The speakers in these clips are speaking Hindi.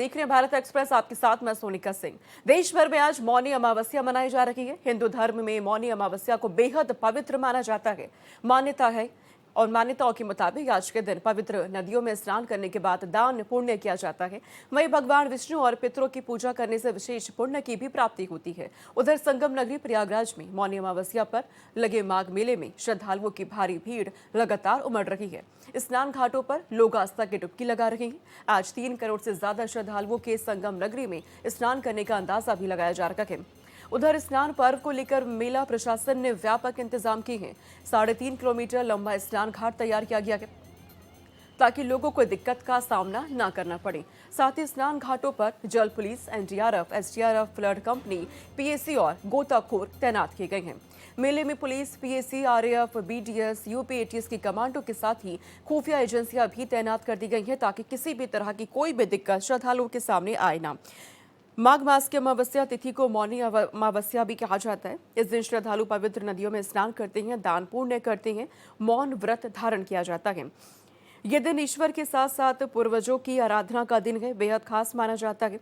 देख रहे हैं भारत एक्सप्रेस, आपके साथ मैं सोनिका सिंह। देश भर में आज मौनी अमावस्या मनाई जा रही है। हिंदू धर्म में मौनी अमावस्या को बेहद पवित्र माना जाता है। मान्यता है और मान्यताओं के मुताबिक आज के दिन पवित्र नदियों में स्नान करने के बाद दान पुण्य किया जाता है। वहीं भगवान विष्णु और पितरों की पूजा करने से विशेष पुण्य की भी प्राप्ति होती है। उधर संगम नगरी प्रयागराज में मौनी अमावस्या पर लगे माघ मेले में श्रद्धालुओं की भारी भीड़ लगातार उमड़ रही है। स्नान घाटों पर लोग आस्था की डुबकी लगा रहे हैं। आज 3 करोड़ से ज्यादा श्रद्धालुओं के संगम नगरी में स्नान करने का अंदाजा भी लगाया जा रहा है। उधर स्नान पर्व को लेकर मेला प्रशासन ने व्यापक इंतजाम किए हैं। 3.5 किलोमीटर लंबा स्नान घाट तैयार किया गया है ताकि लोगों को दिक्कत का सामना न करना पड़े। साथ ही स्नान घाटों पर जल police, NDRF, SDRF, flood company, PAC और गोताखोर तैनात किए गए हैं। मेले में police, PAC, RAF, BDS, UP ATS की कमांडो के साथ ही खुफिया एजेंसियां भी तैनात कर दी गई हैं ताकि किसी भी तरह की कोई भी दिक्कत श्रद्धालुओं के सामने आए ना। माघ मास की अमावस्या तिथि को मौनी अमावस्या भी कहा जाता है। इस दिन श्रद्धालु पवित्र नदियों में स्नान करते हैं, दान पुण्य करते हैं, मौन व्रत धारण किया जाता है। यह दिन ईश्वर के साथ साथ पूर्वजों की आराधना का दिन है, बेहद खास माना जाता है।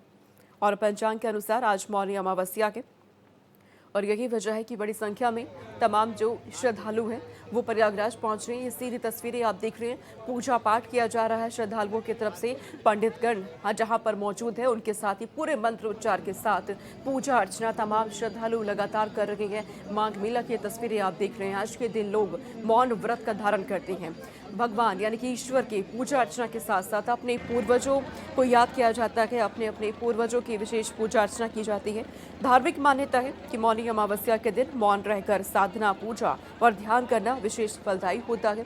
और पंचांग के अनुसार आज मौनी अमावस्या के और यही वजह है कि बड़ी संख्या में तमाम जो श्रद्धालु हैं वो प्रयागराज पहुंच रहे हैं। ये सीधी तस्वीरें आप देख रहे हैं। पूजा पाठ किया जा रहा है श्रद्धालुओं की तरफ से। पंडितगण जहां पर मौजूद है, उनके साथ ही पूरे मंत्रोच्चार के साथ पूजा अर्चना तमाम श्रद्धालु लगातार कर रहे हैं। माघ मेला की तस्वीरें आप देख रहे हैं। आज के दिन लोग मौन व्रत का धारण करते हैं। भगवान यानी कि ईश्वर की पूजा अर्चना के साथ साथ अपने पूर्वजों को याद किया जाता है। अपने अपने पूर्वजों की विशेष पूजा अर्चना की जाती है। धार्मिक मान्यता है कि मौनी अमावस्या के दिन मौन रहकर साधना, पूजा और ध्यान करना विशेष फलदायी होता है।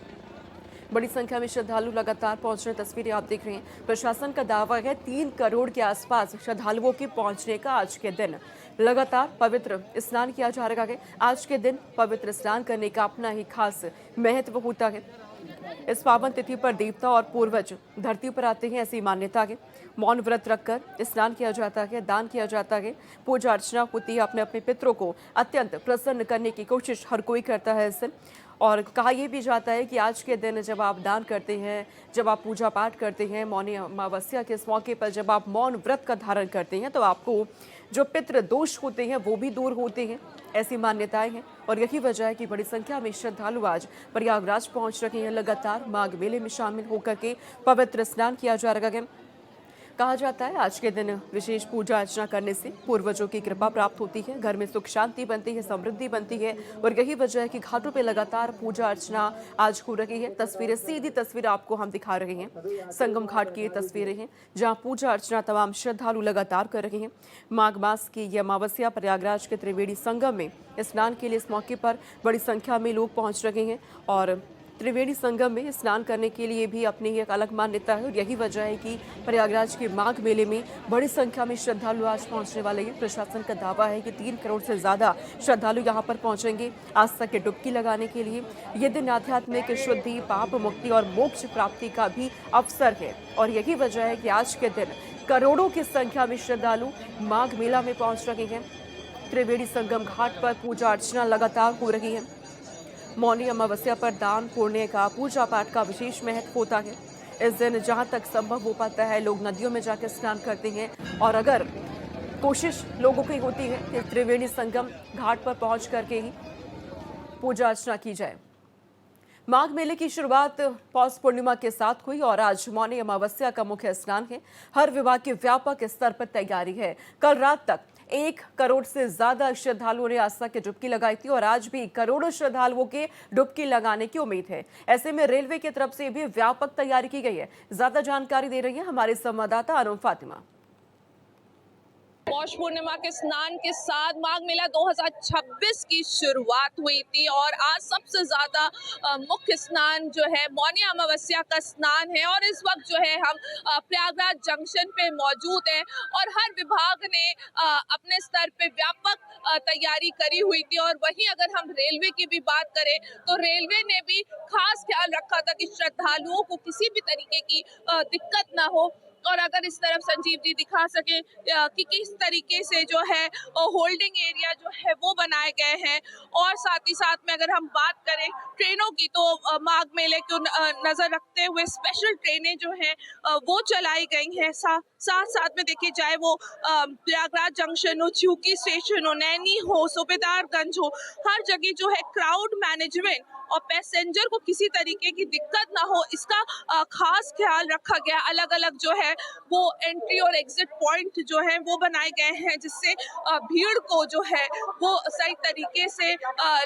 बड़ी संख्या में श्रद्धालु लगातार पहुंच रहे हैं। तस्वीरें आप देख रहे हैं। प्रशासन का दावा है 3 करोड़ के आसपास श्रद्धालुओं के पहुंचने का आज के दिन। लगातार पवित्र स्नान किया जा रहा है। आज के दिन पवित्र स्नान करने का अपना ही खास महत्व होता है। इस पावन तिथि पर देवता और पूर्वज धरती पर आते हैं, ऐसी मान्यता है। मौन व्रत रखकर स्नान किया जाता है, दान किया जाता है, पूजा अर्चना होती है। अपने अपने पितरों को अत्यंत प्रसन्न करने की कोशिश हर कोई करता है इस दिन। और कहा यह भी जाता है कि आज के दिन जब आप दान करते हैं, जब आप पूजा पाठ करते हैं, मौनी अमावस्या के इस मौके पर जब आप मौन व्रत का धारण करते हैं तो आपको जो पितृ दोष होते हैं वो भी दूर होते हैं, ऐसी मान्यताएं हैं। और यही वजह है कि बड़ी संख्या में श्रद्धालु आज प्रयागराज पहुंच रहे हैं। लगातार माघ मेले में शामिल होकर के पवित्र स्नान किया जा रहा है। कहा जाता है आज के दिन विशेष पूजा अर्चना करने से पूर्वजों की कृपा प्राप्त होती है, घर में सुख शांति बनती है, समृद्धि बनती है। और यही वजह है कि घाटों पे लगातार पूजा अर्चना आज हो रही है। तस्वीरें, सीधी तस्वीर आपको हम दिखा रहे हैं। संगम घाट की ये तस्वीरें हैं जहां पूजा अर्चना तमाम श्रद्धालु लगातार कर रहे हैं। माघ मास की यह अमावस्या प्रयागराज के त्रिवेणी संगम में स्नान के लिए इस मौके पर बड़ी संख्या में लोग पहुंच रहे हैं। और त्रिवेणी संगम में स्नान करने के लिए भी अपनी एक अलग मान्यता है। और यही वजह है कि प्रयागराज के माघ मेले में बड़ी संख्या में श्रद्धालु आज पहुंचने वाले हैं। प्रशासन का दावा है कि 3 करोड़ से ज्यादा श्रद्धालु यहां पर पहुंचेंगे आस्था की डुबकी लगाने के लिए। यह दिन आध्यात्मिक शुद्धि, पाप मुक्ति और मोक्ष प्राप्ति का भी अवसर है। और यही वजह है कि आज के दिन करोड़ों की संख्या में श्रद्धालु माघ मेला में पहुंच रहे हैं। त्रिवेणी संगम घाट पर पूजा अर्चना लगातार हो रही है। मौनी अमावस्या पर दान पुण्य का, पूजा पाठ का विशेष महत्व होता है। इस दिन जहां तक संभव हो पाता है लोग नदियों में जाकर स्नान करते हैं। और अगर कोशिश लोगों की होती है कि त्रिवेणी संगम घाट पर पहुंच करके ही पूजा अर्चना की जाए। माघ मेले की शुरुआत पौष पूर्णिमा के साथ हुई और आज मौनी अमावस्या का मुख्य स्नान है। हर विभाग की व्यापक स्तर पर तैयारी है। कल रात तक 1 करोड़ से ज्यादा श्रद्धालुओं ने आस्था की डुबकी लगाई थी और आज भी करोड़ों श्रद्धालुओं के डुबकी लगाने की उम्मीद है। ऐसे में रेलवे की तरफ से भी व्यापक तैयारी की गई है। ज्यादा जानकारी दे रही है हमारे संवाददाता अनुम फातिमा। पौष पूर्णिमा के स्नान के साथ माघ मेला 2026 की शुरुआत हुई थी और आज सबसे ज्यादा मुख्य स्नान जो है मौनी अमावस्या का स्नान है। और इस वक्त जो है हम प्रयागराज जंक्शन पे मौजूद हैं और हर विभाग ने अपने स्तर पे व्यापक तैयारी करी हुई थी। और वहीं अगर हम रेलवे की भी बात करें तो रेलवे ने भी खास ख्याल रखा था कि श्रद्धालुओं को किसी भी तरीके की दिक्कत ना हो। और अगर इस तरफ संजीव जी दिखा सके कि किस तरीके से जो है होल्डिंग एरिया जो है वो बनाए गए हैं। और साथ ही साथ में अगर हम बात करें ट्रेनों की तो माघ मेले को नजर रखते हुए स्पेशल ट्रेनें जो हैं वो चलाई गई हैं। साथ साथ में देखिए चाहे वो प्रयागराज जंक्शन हो, झुकी स्टेशन हो, नैनी हो, सूबेदारगंज हो, हर जगह जो है क्राउड मैनेजमेंट और पैसेंजर को किसी तरीके की दिक्कत ना हो, इसका खास ख्याल रखा गया। अलग अलग जो है वो एंट्री और एग्जिट पॉइंट जो है वो बनाए गए हैं, जिससे भीड़ को जो है वो सही तरीके से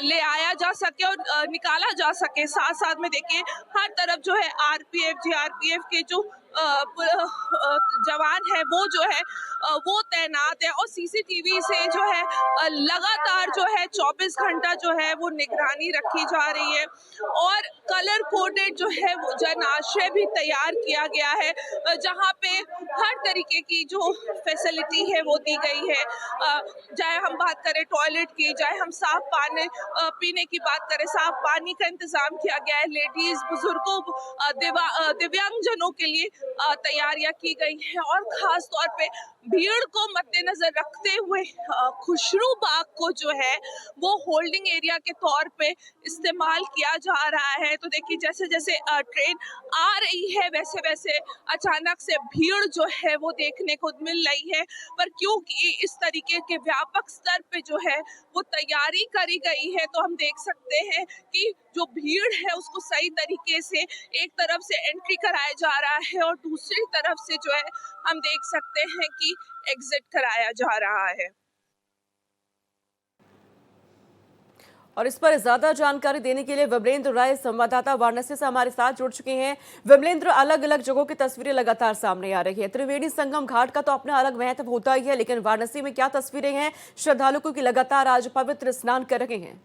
ले आया जा सके और निकाला जा सके। साथ साथ में देखिए हर तरफ जो है आरपीएफ, जीआरपीएफ के जो जवान है वो जो है वो तैनात है और सीसीटीवी से जो है लगातार जो है 24 घंटा जो है वो निगरानी रखी जा रही है और कलर कोडेड जो है वो जन आश्रय भी तैयार किया गया है, जहाँ पे हर तरीके की जो फैसिलिटी है वो दी गई है। चाहे हम बात करें टॉयलेट की, चाहे हम साफ पानी पीने की बात करें, साफ पानी का इंतजाम किया गया है। लेडीज, बुजुर्गों, दिव्यांगजनों के लिए तैयारियां की गई हैं और खास तौर पे भीड़ को मद्देनजर रखते हुए खुशरू बाग को जो है वो होल्डिंग एरिया के तौर पे इस्तेमाल किया जा रहा है। तो देखिए जैसे जैसे ट्रेन आ रही है वैसे वैसे अचानक से भीड़ जो है वो देखने को मिल रही है, पर क्योंकि इस तरीके के व्यापक स्तर पे जो है वो तैयारी करी गई है, तो हम देख सकते हैं कि जो भीड़ है उसको सही तरीके से एक तरफ से एंट्री कराया जा रहा है और दूसरी तरफ से जो है हम देख सकते हैं कि एग्जिट कराया जा रहा है। और इस पर ज्यादा जानकारी देने के लिए विमलेंद्र राय संवाददाता वाराणसी से हमारे साथ जुड़ चुके हैं। विमलेंद्र, अलग अलग जगहों की तस्वीरें लगातार सामने आ रही है। त्रिवेणी संगम घाट का तो अपना अलग महत्व होता ही है, लेकिन वाराणसी में क्या तस्वीरें हैं श्रद्धालुओं की लगातार आज पवित्र स्नान कर रहे हैं?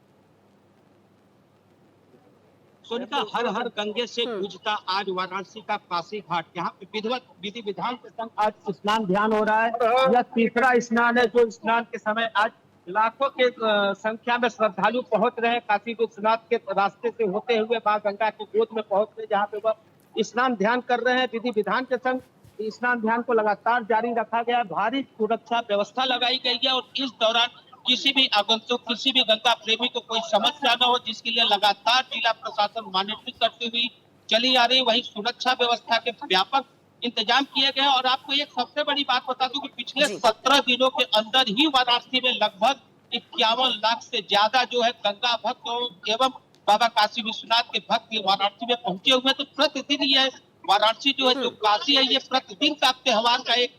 सोनिका, हर हर गंगे से पूजता आज वाराणसी का काशी घाट, यहाँ पे विधिवत विधि विधान के संग आज स्नान ध्यान हो रहा है। यह तीसरा स्नान है जो स्नान के समय आज लाखों के संख्या में श्रद्धालु पहुंच रहे हैं। काशी विश्वनाथ के रास्ते से होते हुए मां गंगा के गोद में पहुंच रहे, जहाँ पे वह स्नान ध्यान कर रहे हैं। विधि विधान के संग स्नान ध्यान को लगातार जारी रखा गया है। भारी सुरक्षा व्यवस्था लगाई गई है और इस दौरान किसी भी आगंतुक, किसी भी गंगा प्रेमी को कोई समस्या न हो, जिसके लिए लगातार जिला प्रशासन मॉनिटरिंग करती हुई चली आ रही। वहीं सुरक्षा व्यवस्था के व्यापक इंतजाम किए गए और आपको एक सबसे बड़ी बात बता दूं कि पिछले 17 दिनों के अंदर ही वाराणसी में लगभग 51 लाख से ज्यादा जो है गंगा भक्त एवं बाबा काशी विश्वनाथ के भक्त वाराणसी में पहुंचे हुए। तो प्रतिदिन ये वाराणसी जो है, जो काशी है, ये प्रतिदिन का त्योहार का एक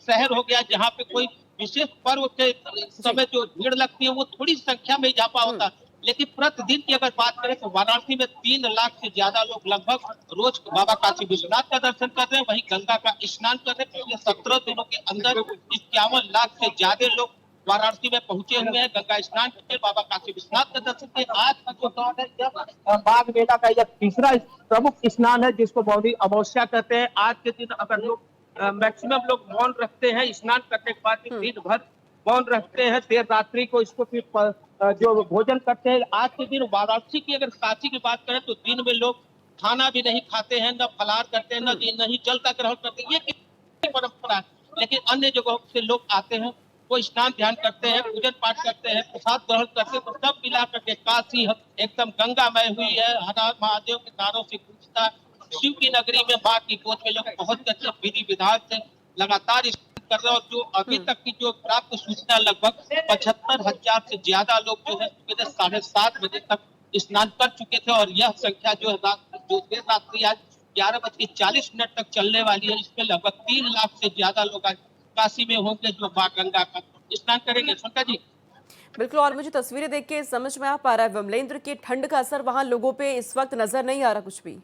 शहर हो गया, जहाँ पे कोई विशेष पर्व के समय जो भीड़ लगती है वो थोड़ी संख्या में इजाफा होता है, लेकिन प्रतिदिन की अगर बात करें तो वाराणसी में 3 लाख से ज्यादा लोग लगभग रोज बाबा काशी विश्वनाथ का दर्शन कर रहे हैं, वहीं गंगा का स्नान कर रहे हैं। पिछले 17 दिनों के अंदर 51 लाख से ज्यादा लोग वाराणसी में पहुंचे हुए हैं, गंगा स्नान करके बाबा काशी विश्वनाथ का दर्शन किए। आज का जो दौर है, जब माघ मेला का यह तीसरा प्रमुख स्नान है, जिसको मौनी अमावस्या कहते हैं। आज के दिन अगर लोग मैक्सिमम लोग मौन रखते हैं, स्नान करने के बाद दिन भर मौन रखते हैं, देर रात्रि को इसको फिर जो भोजन करते हैं। आज के दिन वाराणसी की अगर काशी की बात करें तो दिन में लोग खाना भी नहीं खाते हैं, न फलाहार करते हैं, नहीं जल का ग्रहण करते हैं। ये कितनी परंपरा है, लेकिन अन्य जगहों से लोग आते हैं, वो स्नान ध्यान करते हैं, पूजन पाठ करते हैं, प्रसाद ग्रहण करते हैं। तो सब मिला करके काशी एकदम गंगामय हुई है। हर हर महादेव के नारों से गूंजता, शिव की नगरी में माँ की गोद में लोग पहुंच करके विधि विधान से लगातार कर रहे हैं। और जो अभी तक की जो प्राप्त सूचना, लगभग 75,000 से ज्यादा लोग जो है 7:30 बजे तक स्नान कर चुके थे। और यह संख्या जो है जो देर रात्रि आज 11:40 तक चलने वाली है, इसमें लगभग 3 लाख से ज्यादा लोग आज काशी में होंगे जो माँ गंगा का स्नान करेंगे। सुनता जी बिल्कुल, और मुझे तस्वीरें देख के समझ में आ पा रहा है विमलेंद्र की ठंड का असर वहां लोगों पे इस वक्त नजर नहीं आ रहा कुछ भी।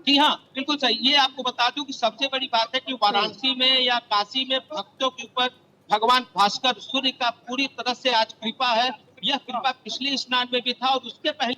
जी हाँ, बिल्कुल सही। ये आपको बता दूं कि सबसे बड़ी बात है कि वाराणसी में या काशी में भक्तों के ऊपर भगवान भास्कर सूर्य का पूरी तरह से आज कृपा है। यह कृपा पिछले स्नान में भी था और उसके पहले,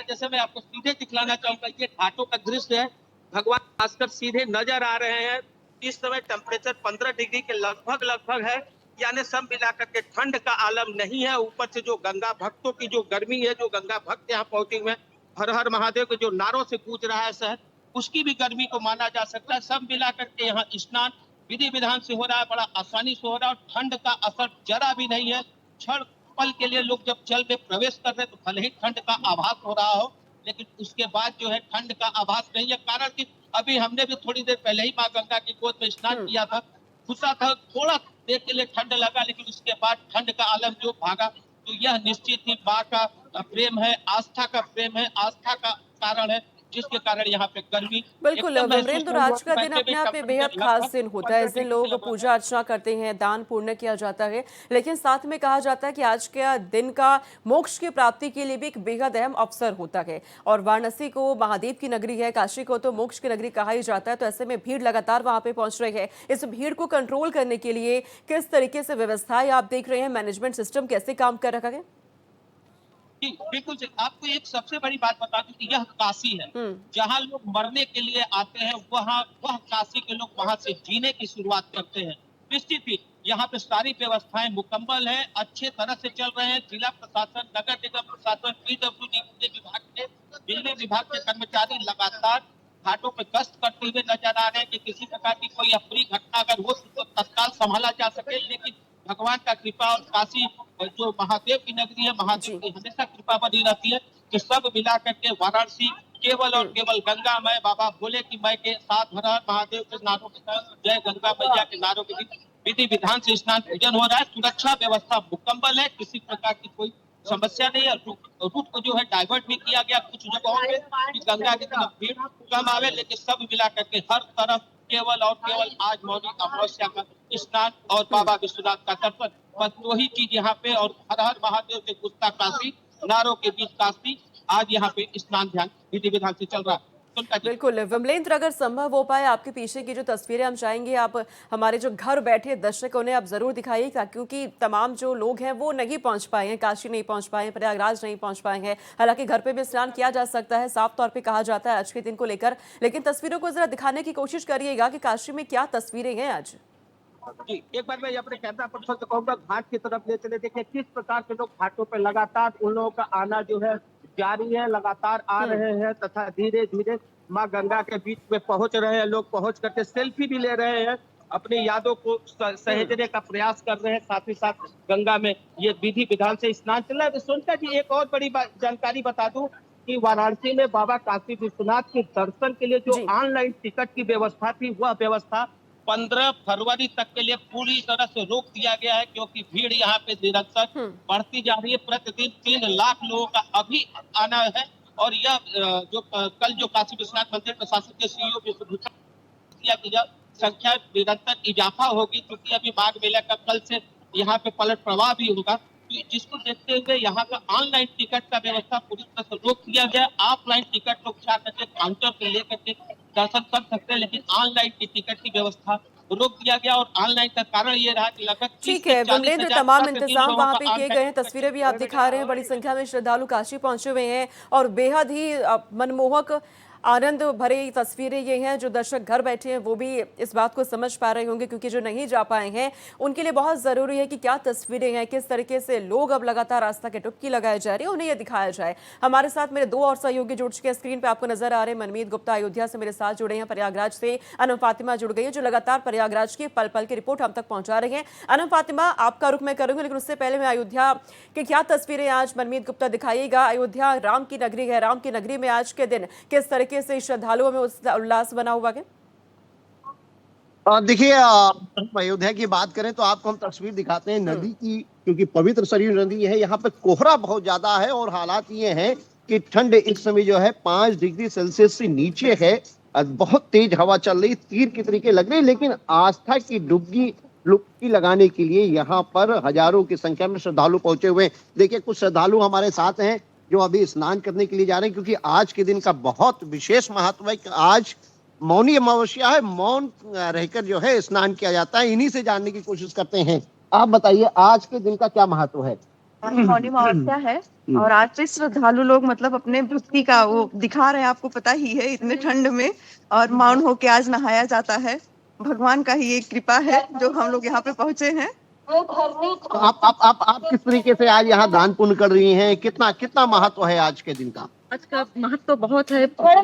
जैसे मैं आपको सीधे दिखलाना चाहूंगा, ये घाटों का दृश्य है। भगवान भास्कर सीधे नजर आ रहे हैं। इस समय टेम्परेचर 15 डिग्री के लगभग है, यानी सब मिलाकर के ठंड का आलम नहीं है। ऊपर से जो गंगा भक्तों की जो गर्मी है, जो गंगा भक्त यहाँ पहुंचे हुए हैं, हर हर महादेव के जो नारों से गूंज रहा है शहर, उसकी भी गर्मी को माना जा सकता है। सब मिलाकर के यहाँ स्नान विधि विधान से हो रहा है, बड़ा आसानी से हो रहा है और ठंड का असर जरा भी नहीं है। क्षण पल के लिए लोग जब जल में प्रवेश कर रहे हैं तो भले ही ठंड का आभास हो रहा हो, लेकिन उसके बाद जो है ठंड का आभास नहीं है। कारण कि अभी हमने भी थोड़ी देर पहले ही माँ गंगा की गोद में स्नान किया था, घुसा था, थोड़ा देर के लिए ठंड लगा, लेकिन उसके बाद ठंड का आलम जो भागा। तो यह निश्चित ही माँ का प्रेम है, आस्था का प्रेम है, आस्था का कारण है, जिसके कारण यहाँ पे गर्मी बिल्कुल एकदम महसूस विमलेंद्र, नहीं हुआ। आज का दिन वैसे भी अपने आप में टेम्परेचर बेहद लगभग खास दिन होता है। इस 15 दिन डिग्री लोग लगभग पूजा अर्चना करते हैं, दान पुण्य किया जाता है, लेकिन साथ में कहा जाता है कि आज के दिन का मोक्ष की प्राप्ति के लिए भी एक बेहद अहम अवसर होता है। और वाराणसी को महादेव की नगरी है, काशी को तो मोक्ष की नगरी कहा ही जाता है, तो ऐसे में भीड़ लगातार वहां पे पहुंच रही है। इस भीड़ को कंट्रोल करने के लिए किस तरीके से व्यवस्थाएं आप देख रहे हैं, मैनेजमेंट सिस्टम कैसे काम कर रखा है? जी, बिल्कुल सही। आपको एक सबसे बड़ी बात बता दूं कि यह काशी है, जहाँ लोग मरने के लिए आते हैं, वह काशी के लोग वहां से जीने की शुरुआत करते हैं। निश्चित ही यहाँ पे सारी व्यवस्थाएं मुकम्मल है, अच्छे तरह से चल रहे हैं। जिला प्रशासन, नगर निगम प्रशासन, पीडब्ल्यूडी विभाग के, बिजली विभाग के कर्मचारी लगातार घाटों पे गश्त करते हुए नजर आ रहे हैं कि किसी प्रकार की कोई अप्रिय घटना अगर हो तो तत्काल संभाला जा सके। लेकिन भगवान का कृपा और काशी जो महादेव की नगरी है, महादेव की हमेशा कृपा बनी रहती है कि सब मिला करके वाराणसी केवल और केवल गंगा मय, बाबा भोले की मय के साथ हर हर महादेव के नारों के साथ, जय गंगा मैया के नारों के बीच विधि विधान से स्नान पूजन हो रहा है। सुरक्षा व्यवस्था मुकम्मल है, किसी प्रकार की कोई समस्या नहीं है। रूट को जो है डाइवर्ट भी किया गया कुछ जगहों पे कि गंगा की तरफ भीड़ कम आवे, लेकिन सब मिला करके हर तरफ केवल और केवल आज मौनी अमावस्या का स्नान और बाबा विश्वनाथ का तर्पण, बस दो ही चीज यहाँ पे। और हर हर महादेव से गुस्ता काशी, नारों के बीच काशी, आज यहाँ पे स्नान ध्यान विधि विधान से चल रहा है। बिल्कुल विमलेंद्र, अगर संभव हो पाए आपके पीछे की जो तस्वीरें हम चाहेंगे आप हमारे जो घर बैठे दर्शक उन्हें आप जरूर दिखाइएगा, क्योंकि तमाम जो लोग हैं वो नहीं पहुंच पाए हैं, काशी नहीं पहुंच पाए हैं, प्रयागराज नहीं पहुंच पाए हैं। हालांकि घर पे भी स्नान किया जा सकता है, साफ तौर पे कहा जाता है आज के दिन को लेकर, लेकिन तस्वीरों को जरा दिखाने की कोशिश करिएगा कि काशी में क्या तस्वीरें हैं आज। जी, एक बार मैं अपने कैमरा पर्सन से कहूंगा घाट की तरफ ले चले, देखिए किस प्रकार से लोग घाटों पे लगातार उन लोगों का आना जो है जारी है, लगातार आ रहे हैं तथा धीरे धीरे माँ गंगा के बीच में पहुंच रहे हैं। लोग पहुंच करके सेल्फी भी ले रहे हैं, अपनी यादों को सहेजने का प्रयास कर रहे हैं। साथ ही साथ गंगा में ये विधि विधान से स्नान चल रहा है। तो सोनिका जी, एक और बड़ी जानकारी बता दूं कि वाराणसी में बाबा काशी विश्वनाथ के दर्शन के लिए जो ऑनलाइन टिकट की व्यवस्था थी, वह व्यवस्था 15 फरवरी तक के लिए पूरी तरह से रोक दिया गया है, क्योंकि भीड़ यहाँ पे निरंतर बढ़ती जा रही है। प्रतिदिन 3 लाख लोगों का अभी आना है। और यह जो कल जो काशी विश्वनाथ मंदिर प्रशासन के सीईओ की संख्या निरंतर इजाफा होगी, क्योंकि अभी माघ मेला का कल से यहाँ पे पलट प्रवाह भी होगा, जिसको देखते हुए यहाँ का ऑनलाइन टिकट का व्यवस्था पूरी तरह से रोक दिया गया। ऑफलाइन टिकट लोग जा करके काउंटर पे लेकर के दर्शन कर सकते हैं, लेकिन ऑनलाइन की टिकट की व्यवस्था रोक दिया गया। और ऑनलाइन का कारण ये रहा कि लगभग ठीक है विमलेंद्र, तमाम इंतजाम वहां पे किए गए हैं। तस्वीरें भी आप दिखा रहे हैं, बड़ी संख्या में श्रद्धालु काशी पहुंचे हुए हैं और बेहद ही मनमोहक आनंद भरे तस्वीरें ये हैं। जो दर्शक घर बैठे हैं वो भी इस बात को समझ पा रहे होंगे, क्योंकि जो नहीं जा पाए हैं उनके लिए बहुत ज़रूरी है कि क्या तस्वीरें हैं, किस तरीके से लोग अब लगातार आस्था की डुबकी लगाई जा रही है, उन्हें यह दिखाया जाए। हमारे साथ मेरे 2 और सहयोगी जुड़ चुके हैं, स्क्रीन पर आपको नजर आ रहे हैं। मनमीत गुप्ता अयोध्या से मेरे साथ जुड़े हैं, प्रयागराज से अनम फातिमा जुड़ गई है, जो लगातार प्रयागराज की पल पल की रिपोर्ट हम तक पहुंचा रही है। अनम फातिमा, आपका रुख मैं करूंगी, लेकिन उससे पहले मैं अयोध्या की क्या तस्वीरें आज मनमीत गुप्ता दिखाइएगा। अयोध्या राम की नगरी है, राम की नगरी में आज के दिन किस तरीके से श्रद्धालुओं में उल्लास बना हुआ है? देखिए, अयोध्या की बात करें तो आपको हम तस्वीर दिखाते हैं नदी की, क्योंकि पवित्र सरयू नदी है। यहाँ पे कोहरा बहुत ज्यादा है और हालात ये हैं कि ठंड इस समय जो है 5 डिग्री सेल्सियस से नीचे है। बहुत तेज हवा चल रही, तीर की तरीके लग रही, लेकिन आस्था की डुबकी लगाने के लिए यहाँ पर हजारों की संख्या में श्रद्धालु पहुंचे हुए हैं। देखिए, कुछ श्रद्धालु हमारे साथ हैं जो अभी स्नान करने के लिए जा रहे हैं, क्योंकि आज के दिन का बहुत विशेष महत्व है कि आज मौनी अमावस्या है, मौन रहकर जो है स्नान किया जाता है। इन्हीं से जानने की कोशिश करते हैं। आप बताइए, आज के दिन का क्या महत्व है? मौनी अमावस्या है और आज से श्रद्धालु लोग मतलब अपने भक्ति का वो दिखा रहे हैं, आपको पता ही है, इतने ठंड में और मौन होके आज नहाया जाता है। भगवान का ही एक कृपा है जो हम लोग यहाँ पे पहुंचे हैं तो आप किस तरीके से आज यहाँ दान पुण्य कर रही हैं? कितना कितना महत्व है आज के दिन का? आज का महत्व तो बहुत है।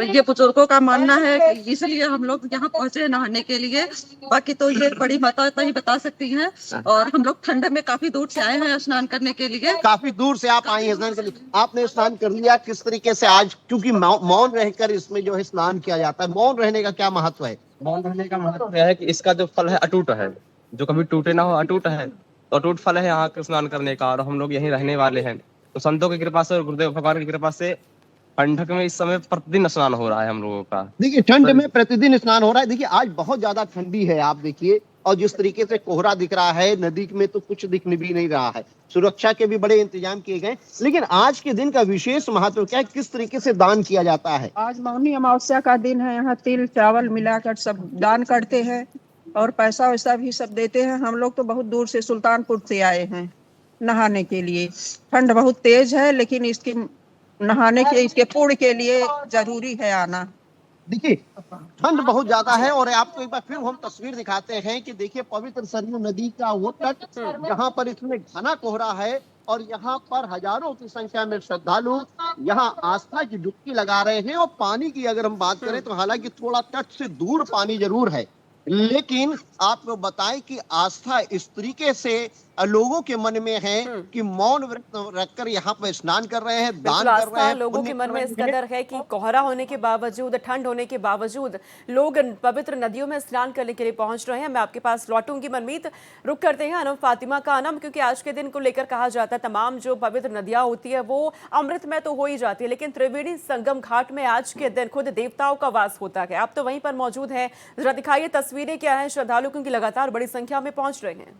ये बुजुर्गों का मानना है कि इसलिए हम लोग यहाँ पहुंचे नहाने के लिए। बाकी तो ये बड़ी माता ही बता सकती हैं। और हम लोग ठंड में काफी दूर से आए हैं स्नान करने के लिए। काफी दूर से आप आई हैं स्नान के लिए। आपने स्नान कर लिया, किस तरीके से आज, क्योंकि मौन रहकर इसमें जो है स्नान किया जाता है, मौन रहने का क्या महत्व है? मौन रहने का मतलब यह है कि इसका जो फल है अटूट है, जो कभी टूटे ना हो, अटूट है। तो अटूट फल है यहाँ के स्नान करने का, और हम लोग यहीं रहने वाले हैं। तो संतों की कृपा से और गुरुदेव भगवान की कृपा से ठंडक में इस समय प्रतिदिन स्नान हो रहा है हम लोगों का। देखिए ठंड में प्रतिदिन स्नान हो रहा है। देखिए आज बहुत ज्यादा ठंडी है, आप देखिए, और जिस तरीके से कोहरा दिख रहा है, नदी में तो कुछ दिख भी नहीं रहा है। सुरक्षा के भी बड़े इंतजाम किए गए, लेकिन आज के दिन का विशेष महत्व क्या है? किस तरीके से दान किया जाता है? आज मौनी अमावस्या का दिन है। यहाँ तिल चावल मिलाकर सब दान करते हैं और पैसा वैसा भी सब देते हैं। हम लोग तो बहुत दूर से सुल्तानपुर से आए हैं नहाने के लिए। ठंड बहुत तेज है, लेकिन इसकी नहाने के इसके पुण्य के लिए जरूरी है आना। देखिए ठंड बहुत ज्यादा है, और आपको एक बार फिर हम तस्वीर दिखाते हैं कि देखिए पवित्र सरयू नदी का वो तट जहाँ पर इसमें घना कोहरा है, और यहाँ पर हजारों की संख्या में श्रद्धालु यहाँ आस्था की डुबकी लगा रहे हैं। और पानी की अगर हम बात करें तो हालांकि थोड़ा तट से दूर पानी जरूर है, लेकिन आपको बताएं कि आस्था इस तरीके से लोगों के मन में है कि मौन व्रत रखकर यहाँ पर स्नान कर रहे हैं, दान कर रहे हैं। लोगों के मन में इस कदर है कि कोहरा होने के बावजूद, ठंड होने के बावजूद लोग पवित्र नदियों में स्नान करने के लिए पहुंच रहे हैं। मैं आपके पास लौटूंगी मनमीत, रुक करते हैं अनम फातिमा का। अनम, क्योंकि आज के दिन को लेकर कहा जाता है तमाम जो पवित्र नदियां होती है वो अमृत में तो हो ही जाती है, लेकिन त्रिवेणी संगम घाट में आज के दिन खुद देवताओं का वास होता है। आप तो वहीं पर मौजूद हैं, जरा दिखाइए तस्वीरें क्या है श्रद्धालु, क्योंकि लगातार बड़ी संख्या में पहुंच रहे हैं।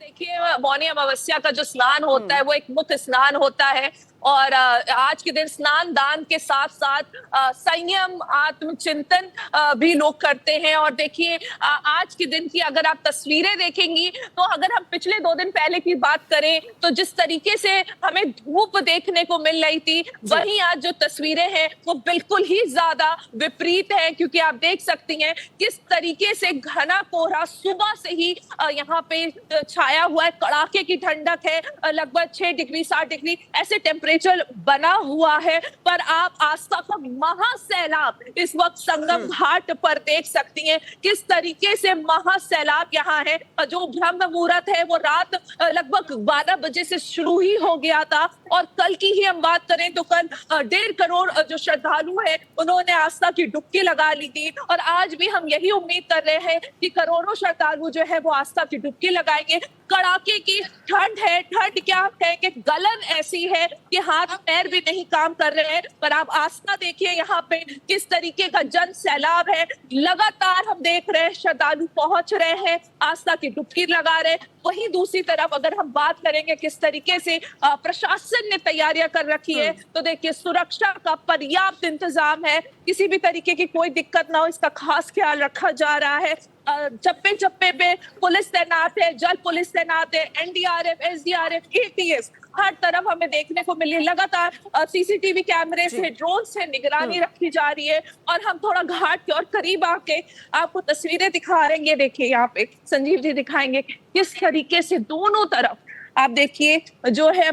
देखिए, मौनी अमावस्या का जो स्नान होता है वो एक मुक्त स्नान होता है। और आज के दिन स्नान दान के साथ साथ संयम आत्मचिंतन भी लोग करते हैं। और देखिए आज के दिन की अगर आप तस्वीरें देखेंगी तो अगर हम पिछले 2 दिन पहले की बात करें तो जिस तरीके से हमें धूप देखने को मिल रही थी, वहीं आज जो तस्वीरें हैं वो बिल्कुल ही ज्यादा विपरीत है। क्योंकि आप देख सकती हैं किस तरीके से घना कोहरा सुबह से ही यहाँ पे छाया हुआ है। कड़ाके की ठंडक है, लगभग 6 डिग्री 7 डिग्री ऐसे टेम्परेचर बना हुआ है। पर आप आस्था का महासैलाब इस वक्त संगम घाट पर देख सकती हैं किस तरीके से महासैलाब यहाँ है। जो ब्रह्म मुहूर्त है वो रात लगभग 12 बजे से शुरू ही हो गया था। और कल की ही हम बात करें तो कल 1.5 करोड़ जो श्रद्धालु है उन्होंने आस्था की डुबकी लगा ली थी। और आज भी हम यही उम्मीद कर रहे हैं कि करोड़ों श्रद्धालु जो है वो आस्था की डुबकी लगाएंगे। कड़ाके की ठंड है, ठंड क्या है कि गलन ऐसी है कि हाथ पैर भी नहीं काम कर रहे हैं। पर आप आस्था देखिए यहाँ पे किस तरीके का जन सैलाब है। लगातार हम देख रहे हैं श्रद्धालु पहुंच रहे हैं, आस्था की डुबकी लगा रहे हैं। वहीं दूसरी तरफ अगर हम बात करेंगे किस तरीके से प्रशासन ने तैयारियां कर रखी है, तो देखिए सुरक्षा का पर्याप्त इंतजाम है। किसी भी तरीके की कोई दिक्कत ना हो इसका खास ख्याल रखा जा रहा है। चप्पे चप्पे पे पुलिस तैनात है, जल पुलिस तैनात है, एनडीआरएफ, एसडीआरएफ, एटीएस हर तरफ हमें देखने को मिली। लगातार सीसीटीवी कैमरे से, ड्रोन से निगरानी रखी जा रही है। और हम थोड़ा घाट के और करीब आके आपको तस्वीरें दिखा रहे हैं। देखिए यहाँ पे संजीव जी दिखाएंगे किस तरीके से दोनों तरफ आप देखिए जो है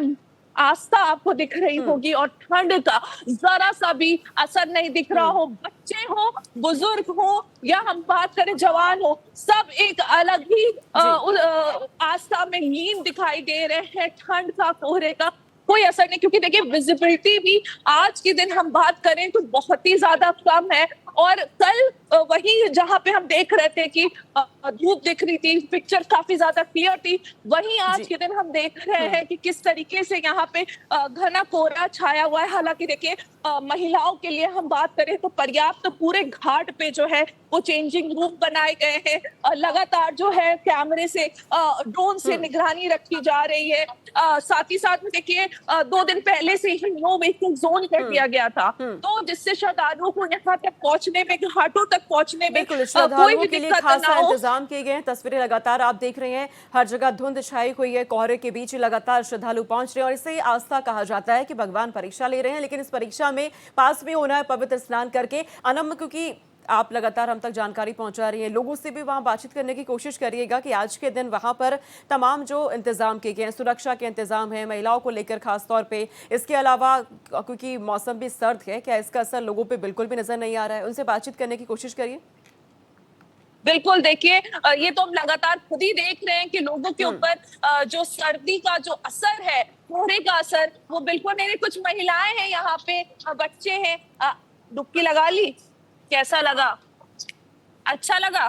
आस्था आपको दिख रही होगी और ठंड का जरा सा भी असर नहीं दिख रहा हो। बच्चे हो, बुजुर्ग हो या हम बात करें जवान हो, सब एक अलग ही आस्था में लीन दिखाई दे रहे हैं। ठंड का, कोहरे का कोई असर नहीं, क्योंकि देखिए विजिबिलिटी भी आज के दिन हम बात करें तो बहुत ही ज्यादा कम है। और कल वही जहां पे हम देख रहे थे कि धूप दिख रही थी, पिक्चर काफी ज्यादा क्लियर थी, वहीं आज के दिन हम देख रहे हैं कि किस तरीके से यहाँ पे घना कोहरा छाया हुआ है। हालांकि देखिए महिलाओं के लिए हम बात करें तो पर्याप्त पूरे घाट पे जो है वो चेंजिंग रूम बनाए गए हैं। लगातार जो है कैमरे से, ड्रोन से निगरानी रखी जा रही है। साथ ही साथ में देखिए 2 दिन पहले से ही नो व्हीकल जोन कर दिया गया था, तो जिससे श्रद्धालुओं को यहाँ तक पहुंचने में, घाटों तक पहुंचने में कोई भी के लिए दिक्कत खासा ना हो। इंतजाम किए गए हैं। तस्वीरें लगातार आप देख रहे हैं, हर जगह धुंध छाई हुई है, कोहरे के बीच लगातार श्रद्धालु पहुंच रहे हैं। और इसे आस्था कहा जाता है कि भगवान परीक्षा ले रहे हैं, लेकिन इस परीक्षा में पास भी होना है पवित्र स्नान करके। अनम, क्योंकि आप लगातार हम तक जानकारी पहुंचा रही हैं, लोगों से भी वहां बातचीत करने की कोशिश करिएगा कि आज के दिन वहां पर तमाम जो इंतजाम किए गए हैं, सुरक्षा के इंतजाम है महिलाओं को लेकर खास तौर पे, इसके अलावा क्योंकि मौसम भी सर्द है, क्या इसका असर लोगों पे बिल्कुल भी नजर नहीं आ रहा है? उनसे बातचीत करने की कोशिश करिए। बिल्कुल, देखिए ये तो हम लगातार खुद ही देख रहे हैं कि लोगों के ऊपर जो सर्दी का जो असर है, कोहरे का असर, वो बिल्कुल नहीं। कुछ महिलाएं हैं यहाँ पे, बच्चे हैं। डुबकी लगा ली? कैसा लगा? अच्छा लगा?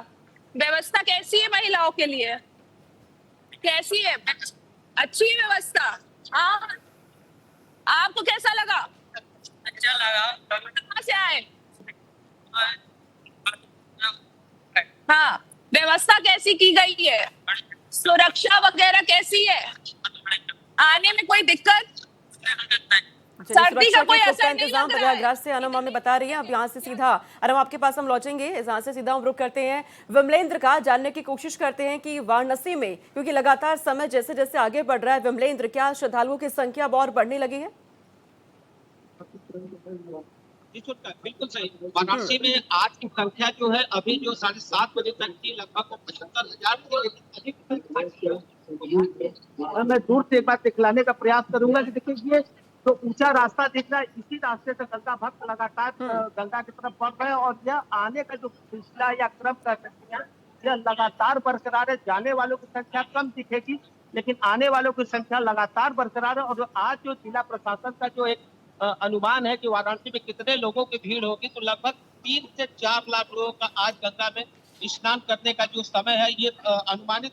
व्यवस्था कैसी है महिलाओं के लिए? कैसी है? अच्छी है व्यवस्था? हाँ, आपको कैसा लगा? अच्छा लगा। कहाँ से आए? हाँ, व्यवस्था कैसी की गई है? सुरक्षा वगैरह कैसी है? आने में कोई दिक्कत? सर्दी का कोई असर नहीं इंतजाम लग रहा है? प्रयागराज से अनम हमें बता रही है। अब यहाँ से सीधा अनम आपके पास हम लौटेंगे, यहाँ से सीधा हम रुक करते हैं विमलेंद्र का, जानने की कोशिश करते हैं कि वाराणसी में, क्योंकि लगातार समय जैसे जैसे आगे बढ़ रहा है, विमलेंद्र, क्या श्रद्धालुओं की संख्या और बढ़ने लगी है? बिल्कुल सही। वाराणसी में आज की संख्या जो है अभी जो 7:30 बजे तक की लगभग 75,000 थी, लेकिन अधिक मैं दूर से एक बार दिखलाने का प्रयास करूंगा कि देखिए ये तो ऊंचा रास्ता दिख रहा है, इसी रास्ते से गंगा भक्त लगातार गंगा की तरफ बढ़ रहे हैं और यह आने का जो सिलसिला या क्रम कर सकते हैं यह लगातार बरकरार है। जाने वालों की संख्या कम दिखेगी लेकिन आने वालों की संख्या लगातार बरकरार है। और आज जो जिला प्रशासन का जो एक अनुमान है कि वाराणसी में कितने लोगों की भीड़ होगी, तो लगभग 3 से 4 लाख लोगों का आज गंगा में स्नान करने का जो समय है ये अनुमानित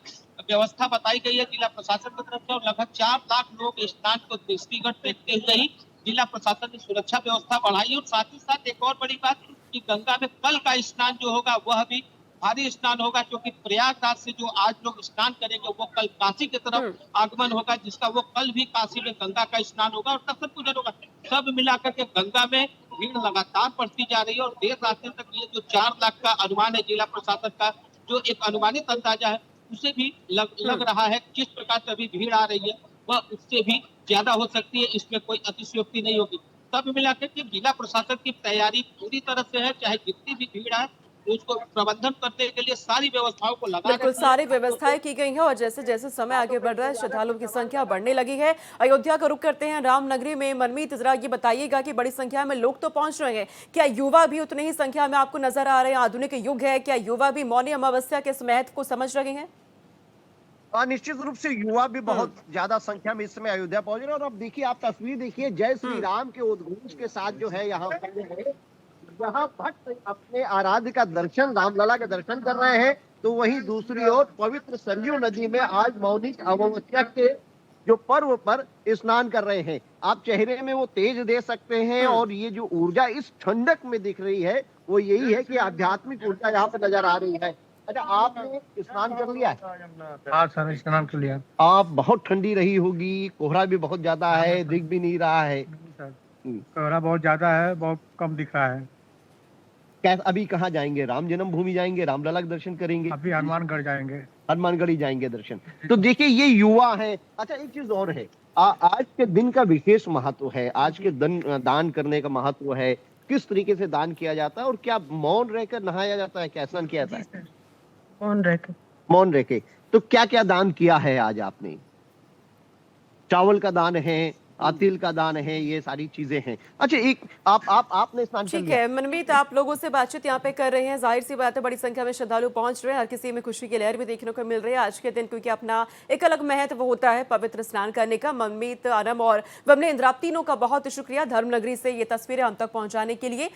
व्यवस्था बताई गई है जिला प्रशासन की तरफ से। और लगभग 4 लाख लोग स्नान को दृष्टिगत देखते हुए ही जिला प्रशासन ने सुरक्षा व्यवस्था बढ़ाई। और साथ ही साथ एक और बड़ी बात कि गंगा में कल का स्नान जो होगा वह भी भारी स्नान होगा, क्योंकि प्रयागराज से जो आज लोग स्नान करेंगे वो कल काशी की तरफ आगमन होगा, जिसका वो कल भी काशी में गंगा का स्नान होगा और तब पूजन होगा। सब मिलाकर के गंगा में भीड़ लगातार बढ़ती जा रही है और देर रात तक ये जो 4 लाख का अनुमान है जिला प्रशासन का, जो एक अनुमानित अंदाजा है, उसे भी लग रहा है जिस प्रकार से अभी भीड़ आ रही है वह उससे भी ज्यादा हो सकती है, इसमें कोई अतिशयोक्ति नहीं होगी। सब मिलाकर के जिला प्रशासन की तैयारी पूरी तरह से है, चाहे जितनी भी भीड़ आए उसको प्रबंधन करने के लिए सारी व्यवस्थाओं को लगा बिल्कुल सारी व्यवस्थाएं की गई हैं और जैसे जैसे समय आगे बढ़ रहा है श्रद्धालुओं की संख्या बढ़ने लगी है। अयोध्या का रुख करते हैं रामनगरी में। मनमीत, जरा ये बताइएगा कि बड़ी संख्या में लोग तो पहुंच रहे हैं, क्या युवा भी उतनी ही संख्या में आपको नजर आ रहे हैं? आधुनिक युग है, क्या युवा भी मौनी अमावस्या के इस महत्व को समझ रहे हैं? निश्चित रूप से युवा भी बहुत ज्यादा संख्या में इस समय अयोध्या पहुंच रहे हैं। और अब देखिए, आप तस्वीर देखिए, जय श्री राम के उद्घोष के साथ जो है यहाँ भक्त अपने आराध्य का दर्शन, रामलला का दर्शन कर रहे हैं, तो वहीं दूसरी ओर पवित्र सरयू नदी में आज मौनी अमावस्या के जो पर्व पर स्नान कर रहे हैं। आप चेहरे में वो तेज दे सकते हैं और ये जो ऊर्जा इस ठंडक में दिख रही है वो यही है कि आध्यात्मिक ऊर्जा यहाँ पे नजर आ रही है। अच्छा, आपने स्नान कर लिया है? हाँ सर, स्नान कर लिया। आप बहुत ठंडी रही होगी, कोहरा भी बहुत ज्यादा है, दिख भी नहीं रहा है। कोहरा बहुत ज्यादा है, बहुत कम दिख रहा है। अभी कहाँ जाएंगे? राम जन्मभूमि जाएंगे, रामलला का दर्शन करेंगे? अभी हनुमानगढ़ जाएंगे। हनुमानगढ़ ही जाएंगे दर्शन। तो देखिए, ये युवा है। अच्छा, एक चीज और है, आज के दिन का विशेष महत्व है, आज के दान करने का महत्व है। किस तरीके से दान किया जाता है और क्या मौन रहकर नहाया जाता है, क्या स्नान किया जाता है? मौन रहकर। तो क्या क्या दान किया है आज आपने? चावल का दान है, तिल का दान है, ये सारी चीजें हैं। अच्छा, एक आपने स्नान कर ठीक लिया? है मनमीत, आप लोगों से बातचीत यहाँ पे कर रहे हैं, जाहिर सी बात है बड़ी संख्या में श्रद्धालु पहुंच रहे हैं, हर किसी में खुशी की लहर भी देखने को मिल रही है आज के दिन, क्योंकि अपना एक अलग महत्व होता है पवित्र स्नान करने का। मनमीत, अनम और विमलेंद्र, आप तीनों का बहुत शुक्रिया धर्मनगरी से ये तस्वीरें हम तक पहुंचाने के लिए।